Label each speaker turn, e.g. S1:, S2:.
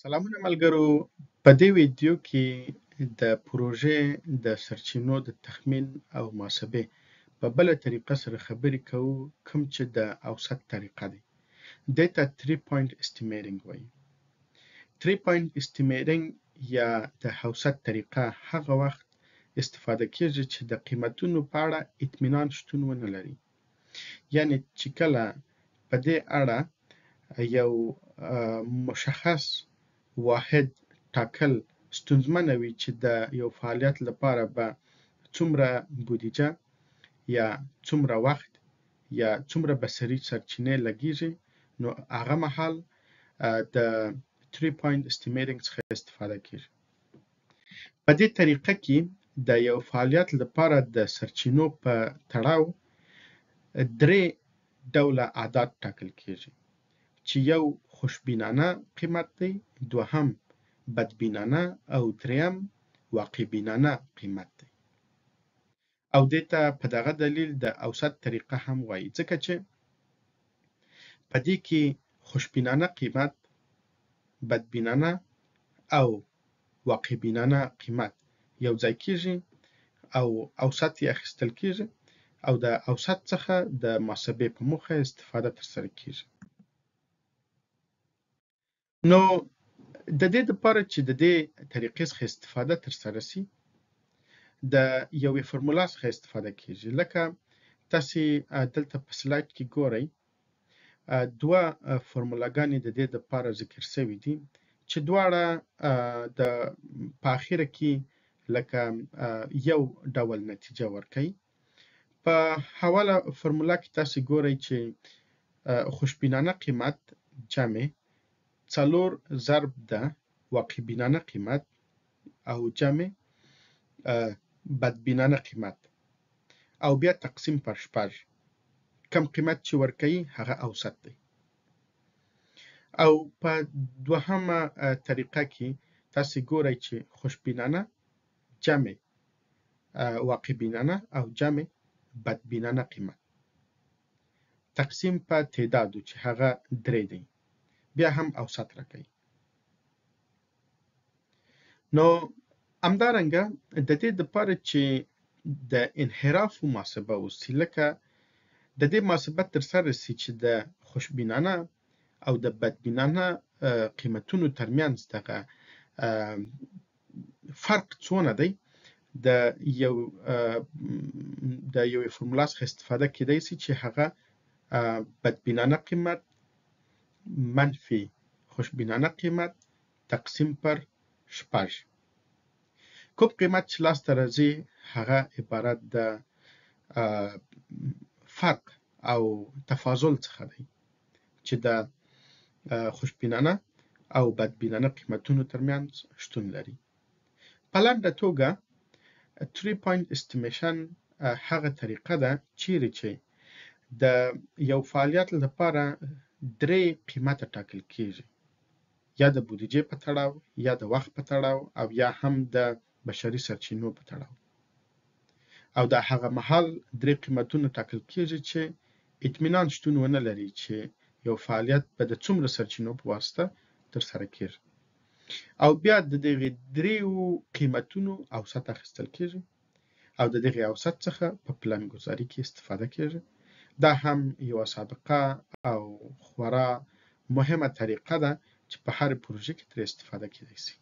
S1: سلامونه ملګرو. په دې ویډیو کې د پروژې د سرچینو د تخمین او محاسبې په بله طریقه سره خبرې کوو، کوم چې د اوسط طریقه دی. دې ته 3 point estimating وایي. 3 point estimating یا د اوسط طریقه هغه وخت استفاده کیږي چې د قیمتونو په اړه اطمینان شتون ونه لري. یعنی چې کله په دې اړه یو مشخص واحد ټاکل ستونزمنه وي چې د یو فعالیت لپاره به څومره بودیجه یا څومره وخت یا څومره بشري سرچینې لګیږي، نو هغه مهال د 3 point estimating څخه استفاده کیږي. په دې طریقه کې د یو فعالیت لپاره د سرچینو په تړاو 3 ډوله اعداد ټاکل کیږي، چې یو خوشبینانه قیمت دی، دوهم بدبینانه او دریم واقع بینانه قیمت دی. او دې ته په دغه دلیل د اوسط طریقه هم وایي، ځکه چې په دې کې خوشبینانه قیمت، بدبینانه او واقع بینانه قیمت یو ځای کیږي او اوسط یې اخیستل کیږي او د اوسط څخه د محاسبې په موخه استفاده ترسره کیږي. نو د دې لپاره چې د دې طریقې څخه استفاده ترسره شي، د یوې فرمولا څخه استفاده کیږي. لکه تاسې دلته په سلاید کې ګورئ، دوه فرمولاګانې د دې لپاره ذکر شوي دي چې دواړه په اخره کې لکه یو ډول نتیجه ورکوي. په اوله فرمولا کې تاسې ګورئ چې خوشبینانه قیمت جمع 4 ضرب د واقع بینانه قیمت او جمع بدبینانه قیمت او بیا تقسیم پر 6. کم قیمت چې ورکوي هغه اوسط دی. او په دوهمه طریقه کې تاسې ګورئ چې خوشبینانه جمع واقع بینانه او جمع بدبینانه قیمت تقسیم په تعدادو چې هغه 3 دی، بیا هم اوسط راکوي. نو همدارنګه د دې لپاره چې د انحراف محاسبه وشي، لکه د دې محاسبه ترسره شي چې د خوشبینانه او د بدبینانه قیمتونو ترمنځ دغه فرق څونه دی، د یوې فرمولا څخه استفاده کیدای شي چې هغه بدبینانه قیمت منفي خوشبینانه قیمت تقسیم پر 6. کوم قیمت چې لاسته راځي هغه عبارت د فرق او تفاضل څخه دی چې د خوشبینانه او بدبینانه قیمتونو ترمنځ شتون لري. په لنډه توګه 3 point estimation هغه طریقه ده چیرې چې د یو فعالیت لپاره 3 قیمته ټاکل کیږي، یا د بودیجې په تړاو، یا د وخت په تړاو، او یا هم د بشري سرچینو په تړاو. او د هغه مهال 3 قیمتونه ټاکل کیږي چې اطمینان شتون ونه لري چې یو فعالیت به د څومره سرچینو په واسطه ترسره کیږي. او بیا د دغه 3 قیمتونو اوسط اخیستل کیږي او د دغه اوسط څخه په پلانګذاري کې استفاده کیږي. دا هم یو سابقه او خورا مهمه طریقه ده چې په هر پروژه کې ترې استفاده کیدای شي.